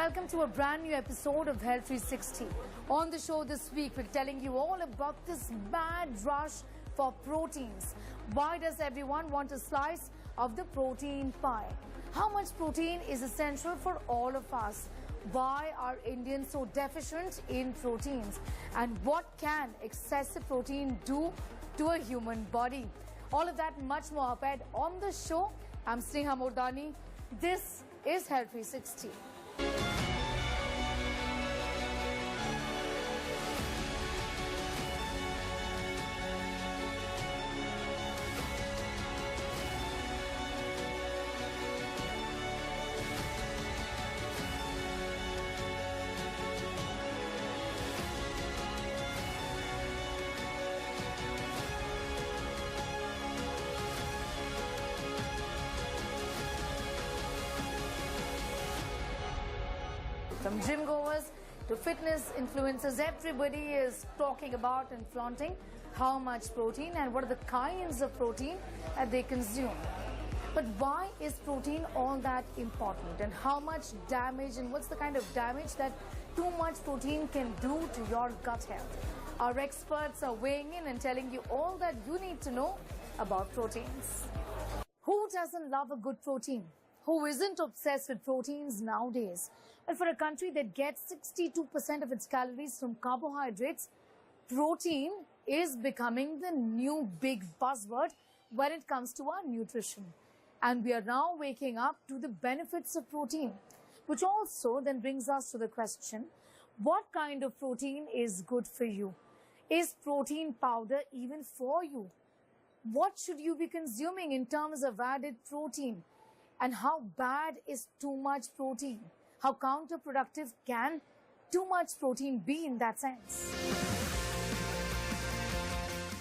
welcome to a brand new episode of Health 360. On the show this week, we're telling you all about this mad rush for proteins. Why does everyone want a slice of the protein pie? How much protein is essential for all of us? Why are Indians so deficient in proteins? And what can excessive protein do to a human body? All of that and much more up ahead on the show. I'm Sneha Mordani. This is Health 360. From gym goers to fitness influencers, everybody is talking about and flaunting how much protein and what are the kinds of protein that they consume. But why is protein all that important, and how much damage and what's the kind of damage that too much protein can do to your gut health? Our experts are weighing in and telling you all that you need to know about proteins. Who doesn't love a good protein? Who isn't obsessed with proteins nowadays? But for a country that gets 62% of its calories from carbohydrates, protein is becoming the new big buzzword when it comes to our nutrition. And we are now waking up to the benefits of protein, which also then brings us to the question, what kind of protein is good for you? Is protein powder even for you? What should you be consuming in terms of added protein? And how bad is too much protein? How counterproductive can too much protein be in that sense?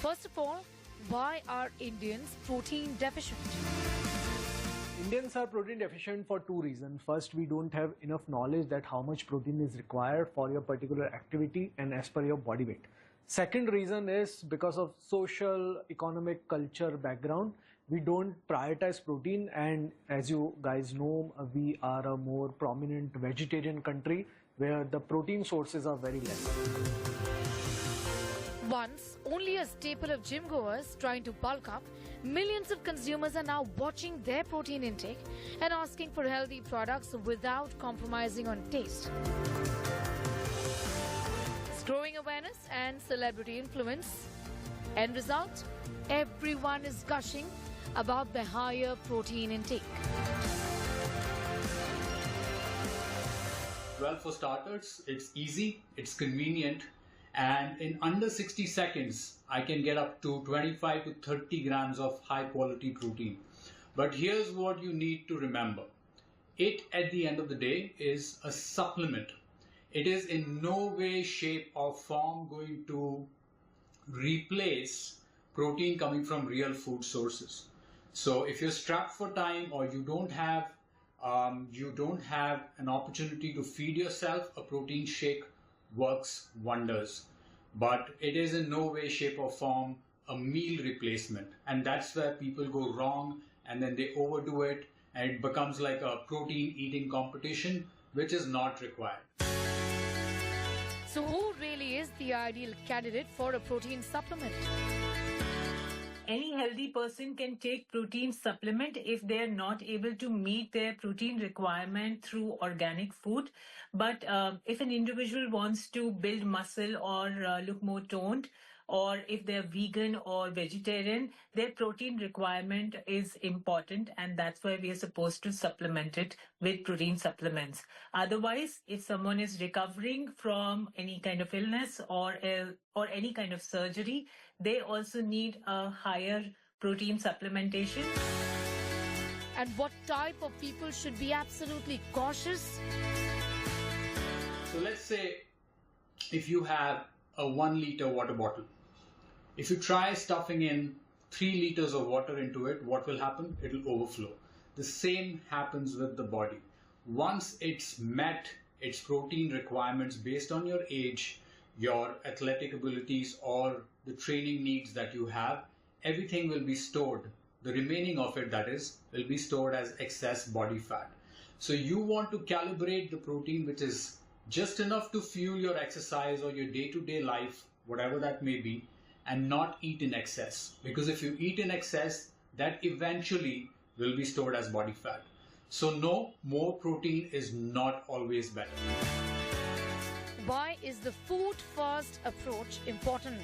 First of all, why are Indians protein deficient? Indians are protein deficient for two reasons. First, we don't have enough knowledge that how much protein is required for your particular activity and as per your body weight. Second reason is because of social, economic, culture background. We don't prioritize protein, and as you guys know, we are a more prominent vegetarian country where the protein sources are very less. Once only a staple of gym goers trying to bulk up, millions of consumers are now watching their protein intake and asking for healthy products without compromising on taste. Growing awareness and celebrity influence. End result, everyone is gushing about the higher protein intake. Well, for starters, it's easy, it's convenient, and in under 60 seconds, I can get up to 25 to 30 grams of high quality protein. But here's what you need to remember. It, at the end of the day, is a supplement. It is in no way, shape or form going to replace protein coming from real food sources. So if you're strapped for time or you don't have an opportunity to feed yourself, a protein shake works wonders. But it is in no way, shape or form a meal replacement. And that's where people go wrong, and then they overdo it and it becomes like a protein eating competition, which is not required. So who really is the ideal candidate for a protein supplement? Any healthy person can take protein supplement if they are not able to meet their protein requirement through organic food. But if an individual wants to build muscle or look more toned, or if they're vegan or vegetarian, their protein requirement is important, and that's why we are supposed to supplement it with protein supplements. Otherwise, if someone is recovering from any kind of illness or any kind of surgery, they also need a higher protein supplementation. And what type of people should be absolutely cautious? So let's say if you have a 1 liter water bottle, if you try stuffing in 3 liters of water into it, what will happen? It will overflow. The same happens with the body. Once it's met its protein requirements based on your age, your athletic abilities or the training needs that you have, everything will be stored. The remaining of it, that is, will be stored as excess body fat. So you want to calibrate the protein which is just enough to fuel your exercise or your day-to-day life, whatever that may be, and not eat in excess. Because if you eat in excess, that eventually will be stored as body fat. So no, more protein is not always better. Why is the food first approach important?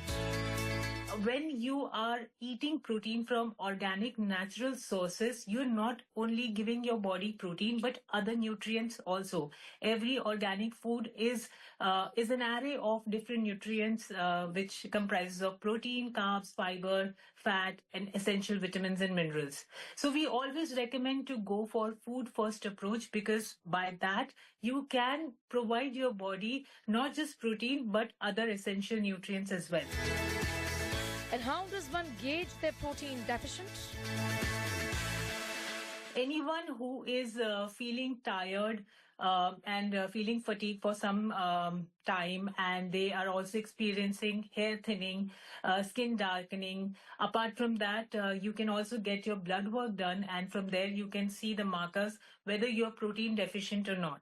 When you are eating protein from organic natural sources, you're not only giving your body protein but other nutrients also. Every organic food is an array of different nutrients which comprises of protein, carbs, fiber, fat, and essential vitamins and minerals. So we always recommend to go for food first approach, because by that you can provide your body not just protein but other essential nutrients as well. And how does one gauge their protein deficient? Anyone who is feeling tired and feeling fatigue for some time, and they are also experiencing hair thinning, skin darkening. Apart from that, you can also get your blood work done, and from there you can see the markers whether you're protein deficient or not.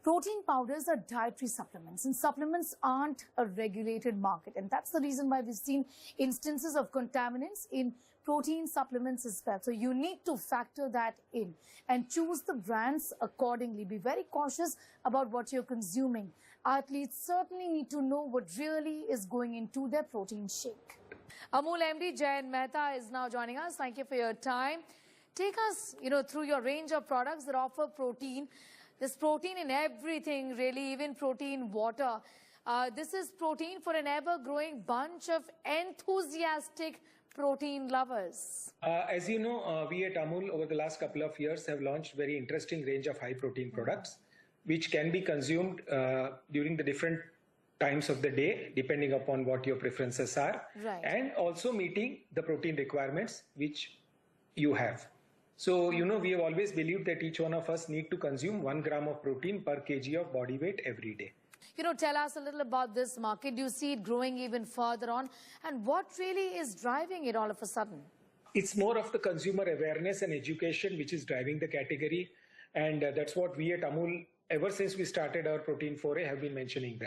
Protein powders are dietary supplements, and supplements aren't a regulated market. And that's the reason why we've seen instances of contaminants in protein supplements as well. So you need to factor that in and choose the brands accordingly. Be very cautious about what you're consuming. Athletes certainly need to know what really is going into their protein shake. Amul MD Jayan Mehta is now joining us. Thank you for your time. Take us, through your range of products that offer protein. There's protein in everything, really, even protein water. This is protein for an ever-growing bunch of enthusiastic protein lovers. As you know, we at Amul over the last couple of years have launched very interesting range of high protein products, which can be consumed during the different times of the day, depending upon what your preferences are, Right. and also meeting the protein requirements which you have. So, we have always believed that each one of us need to consume 1 gram of protein per kg of body weight every day. Tell us a little about this market. Do you see it growing even further on? And what really is driving it all of a sudden? It's more of the consumer awareness and education which is driving the category. And that's what we at Amul, ever since we started our protein foray, have been mentioning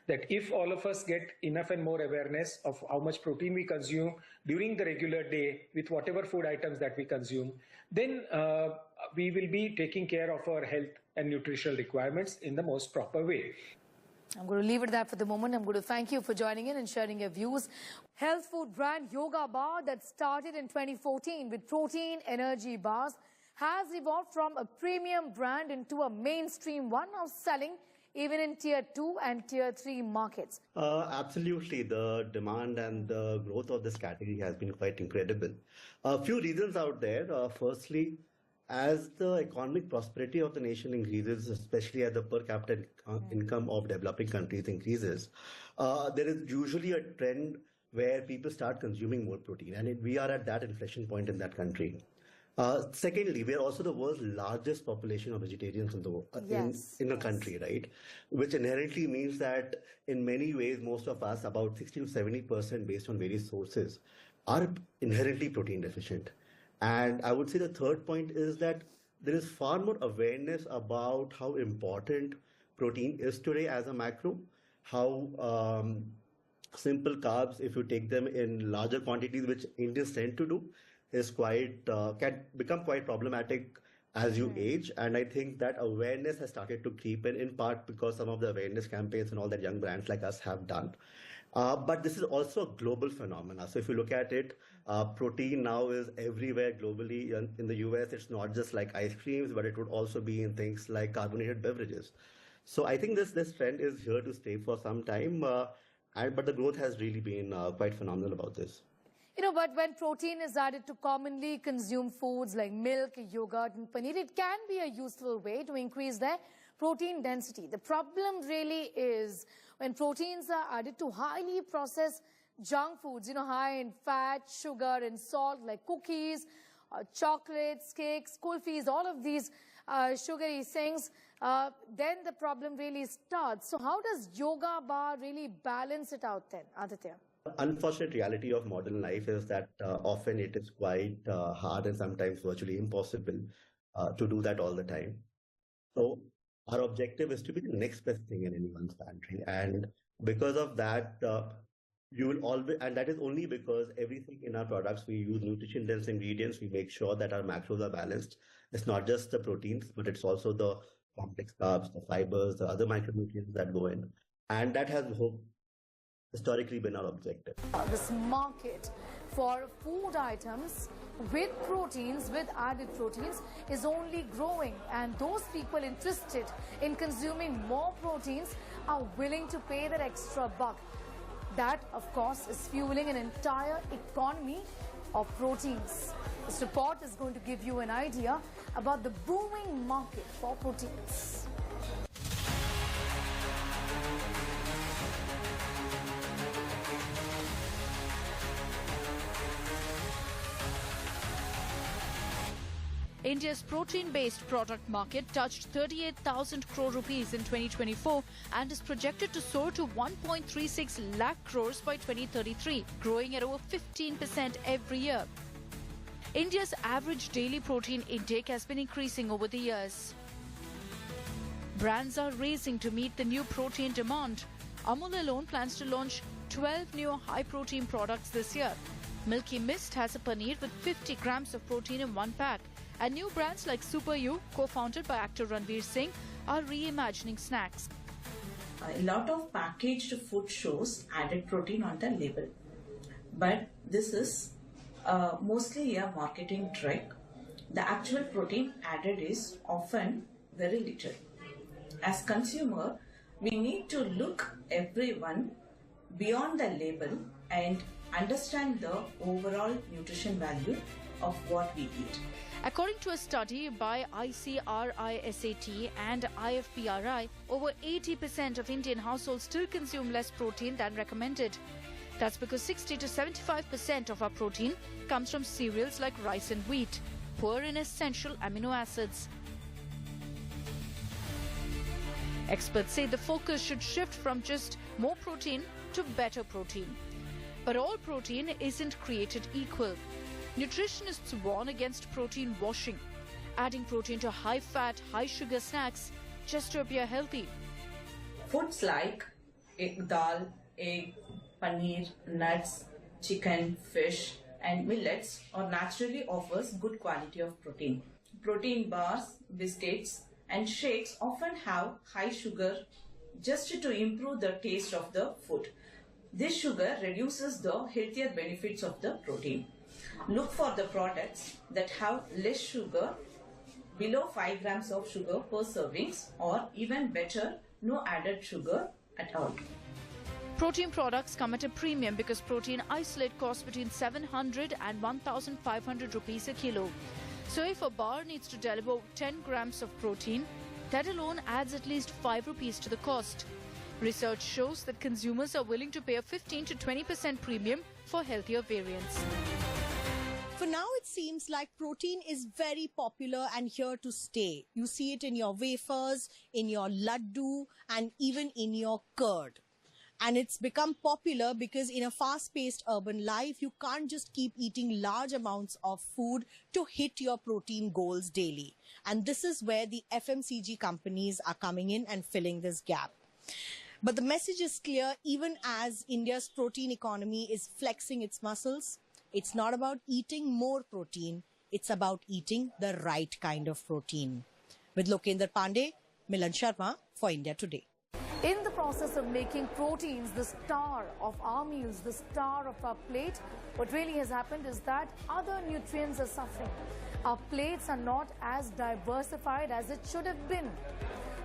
that if all of us get enough and more awareness of how much protein we consume during the regular day with whatever food items that we consume, then we will be taking care of our health and nutritional requirements in the most proper way. I'm going to leave it there for the moment. I'm going to thank you for joining in and sharing your views. Health food brand Yoga Bar, that started in 2014 with protein energy bars, has evolved from a premium brand into a mainstream one, now selling even in tier 2 and tier 3 markets. Absolutely. The demand and the growth of this category has been quite incredible. A few reasons out there. Firstly, as the economic prosperity of the nation increases, especially as the per capita income of developing countries increases, there is usually a trend where people start consuming more protein, and we are at that inflection point in that country. Secondly, we are also the world's largest population of vegetarians in the world, in the country, right? Which inherently means that in many ways, most of us, about 60 to 70% based on various sources, are inherently protein deficient. And I would say the third point is that there is far more awareness about how important protein is today as a macro, how simple carbs, if you take them in larger quantities, which Indians tend to do, is can become quite problematic as you age. And I think that awareness has started to creep in part because some of the awareness campaigns and all that young brands like us have done. But this is also a global phenomenon. So if you look at it, protein now is everywhere globally. In the US, it's not just like ice creams, but it would also be in things like carbonated beverages. So I think this trend is here to stay for some time. But the growth has really been quite phenomenal about this. But when protein is added to commonly consumed foods like milk, yogurt, and paneer, it can be a useful way to increase their protein density. The problem really is when proteins are added to highly processed junk foods, high in fat, sugar, and salt, like cookies, chocolates, cakes, kulfis, all of these sugary things, then the problem really starts. So how does Yoga Bar really balance it out then, Aditya? Unfortunate reality of modern life is that often it is quite hard and sometimes virtually impossible to do that all the time. So our objective is to be the next best thing in anyone's pantry. And because of that, you will always, and that is only because everything in our products, we use nutrition dense ingredients. We make sure that our macros are balanced. It's not just the proteins, but it's also the complex carbs, the fibers, the other micronutrients that go in. And that has historically been our objective. This market for food items with proteins, with added proteins, is only growing, and those people interested in consuming more proteins are willing to pay that extra buck. That, of course, is fueling an entire economy of proteins. This report is going to give you an idea about the booming market for proteins. India's protein-based product market touched 38,000 crore rupees in 2024 and is projected to soar to 1.36 lakh crores by 2033, growing at over 15% every year. India's average daily protein intake has been increasing over the years. Brands are racing to meet the new protein demand. Amul alone plans to launch 12 new high-protein products this year. Milky Mist has a paneer with 50 grams of protein in one pack. And new brands like Super You, co-founded by actor Ranveer Singh, are reimagining snacks. A lot of packaged food shows added protein on the label. But this is mostly a marketing trick. The actual protein added is often very little. As consumer, we need to look everyone beyond the label and understand the overall nutrition value of what we eat. According to a study by ICRISAT and IFPRI, over 80% of Indian households still consume less protein than recommended. That's because 60 to 75% of our protein comes from cereals like rice and wheat, poor in essential amino acids. Experts say the focus should shift from just more protein to better protein. But all protein isn't created equal. Nutritionists warn against protein washing, adding protein to high-fat, high-sugar snacks just to appear healthy. Foods like dal, egg, paneer, nuts, chicken, fish and millets are naturally offers good quality of protein. Protein bars, biscuits and shakes often have high sugar just to improve the taste of the food. This sugar reduces the healthier benefits of the protein. Look for the products that have less sugar, below 5 grams of sugar per servings, or even better, no added sugar at all. Protein products come at a premium because protein isolate costs between 700 and 1,500 rupees a kilo. So if a bar needs to deliver 10 grams of protein, that alone adds at least 5 rupees to the cost. Research shows that consumers are willing to pay a 15 to 20% premium for healthier variants. For now, it seems like protein is very popular and here to stay. You see it in your wafers, in your laddu, and even in your curd. And it's become popular because in a fast-paced urban life, you can't just keep eating large amounts of food to hit your protein goals daily. And this is where the FMCG companies are coming in and filling this gap. But the message is clear, even as India's protein economy is flexing its muscles. It's not about eating more protein, it's about eating the right kind of protein. With Lokendra Pandey, Milan Sharma for India Today. In the process of making proteins the star of our meals, the star of our plate, what really has happened is that other nutrients are suffering. Our plates are not as diversified as it should have been.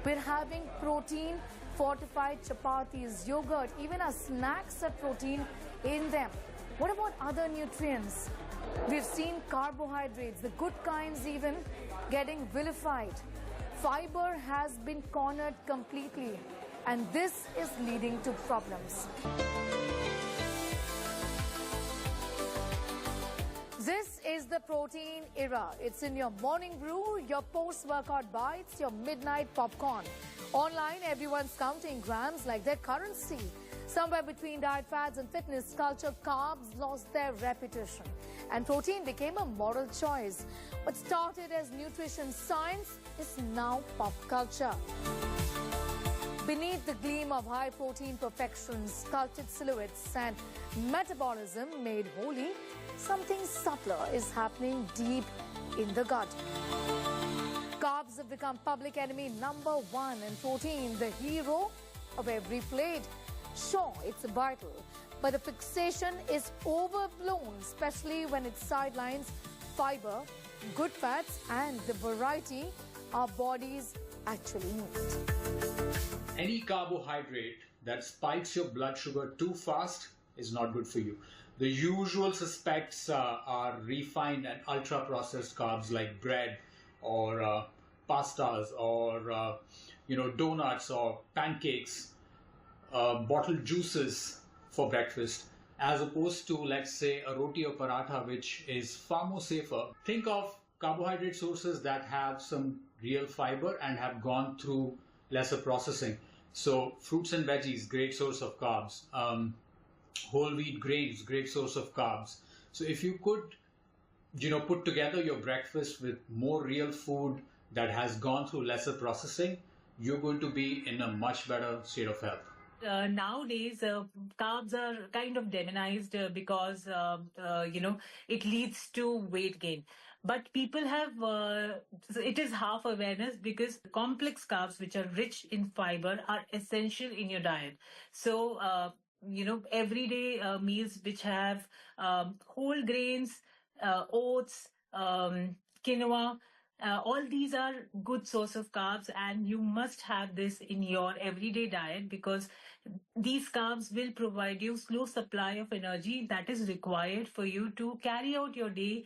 We're having protein, fortified chapatis, yogurt, even our snacks have protein in them. What about other nutrients? We've seen carbohydrates, the good kinds even, getting vilified. Fiber has been cornered completely, and this is leading to problems. This is the protein era. It's in your morning brew, your post-workout bites, your midnight popcorn. Online, everyone's counting grams like their currency. Somewhere between diet fads and fitness culture, carbs lost their reputation and protein became a moral choice. What started as nutrition science is now pop culture. Beneath the gleam of high-protein perfection, sculpted silhouettes and metabolism made holy, something subtler is happening deep in the gut. Carbs have become public enemy number one and protein the hero of every plate. Sure, it's vital, but the fixation is overblown, especially when it sidelines fiber, good fats and the variety our bodies actually need. Any carbohydrate that spikes your blood sugar too fast is not good for you. The usual suspects are refined and ultra-processed carbs like bread or pastas or donuts or pancakes, bottled juices for breakfast, as opposed to, let's say, a roti or paratha, which is far more safer. Think of carbohydrate sources that have some real fiber and have gone through lesser processing. So fruits and veggies, great source of carbs. Whole wheat grains, great source of carbs. So if you could, put together your breakfast with more real food that has gone through lesser processing, you're going to be in a much better state of health. Nowadays, carbs are kind of demonized because, it leads to weight gain. But people have, it is half awareness because complex carbs, which are rich in fiber, are essential in your diet. So, everyday meals which have whole grains, oats, quinoa, all these are good source of carbs, and you must have this in your everyday diet because these carbs will provide you slow supply of energy that is required for you to carry out your day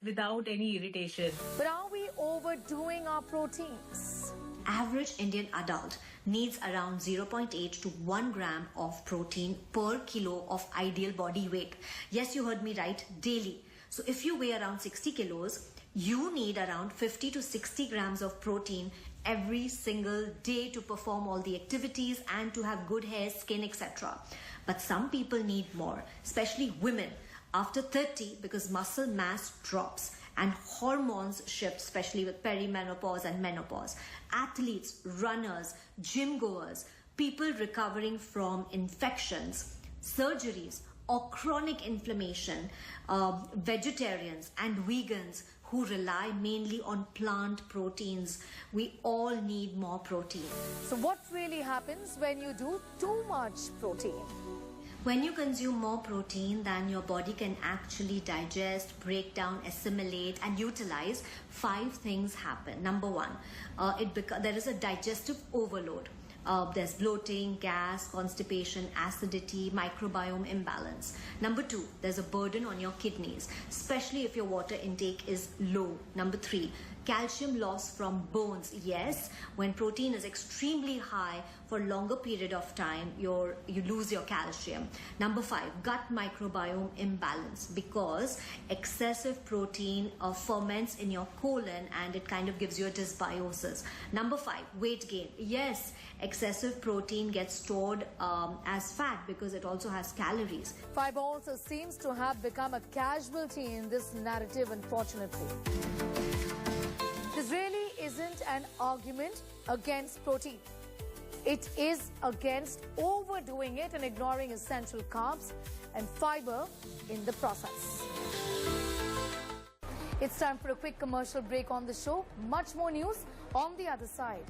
without any irritation. But are we overdoing our proteins? Average Indian adult needs around 0.8 to 1 gram of protein per kilo of ideal body weight. Yes, you heard me right, daily. So if you weigh around 60 kilos, you need around 50 to 60 grams of protein every single day to perform all the activities and to have good hair, skin, etc. But some people need more, especially women after 30 because muscle mass drops and hormones shift, especially with perimenopause and menopause. Athletes, runners, gym goers, people recovering from infections, surgeries or chronic inflammation, vegetarians and vegans who rely mainly on plant proteins. We all need more protein. So what really happens when you do too much protein? When you consume more protein than your body can actually digest, break down, assimilate and utilize, 5 things happen. Number 1, there is a digestive overload. There's bloating, gas, constipation, acidity, microbiome imbalance. Number 2, there's a burden on your kidneys, especially if your water intake is low. Number 3, calcium loss from bones. Yes, when protein is extremely high for a longer period of time, you lose your calcium. Number 5, gut microbiome imbalance because excessive protein ferments in your colon and it kind of gives you a dysbiosis. Number 5, weight gain. Yes, excessive protein gets stored as fat because it also has calories. Fiber also seems to have become a casualty in this narrative, unfortunately. This really isn't an argument against protein. It is against overdoing it and ignoring essential carbs and fiber in the process. It's time for a quick commercial break on the show. Much more news on the other side.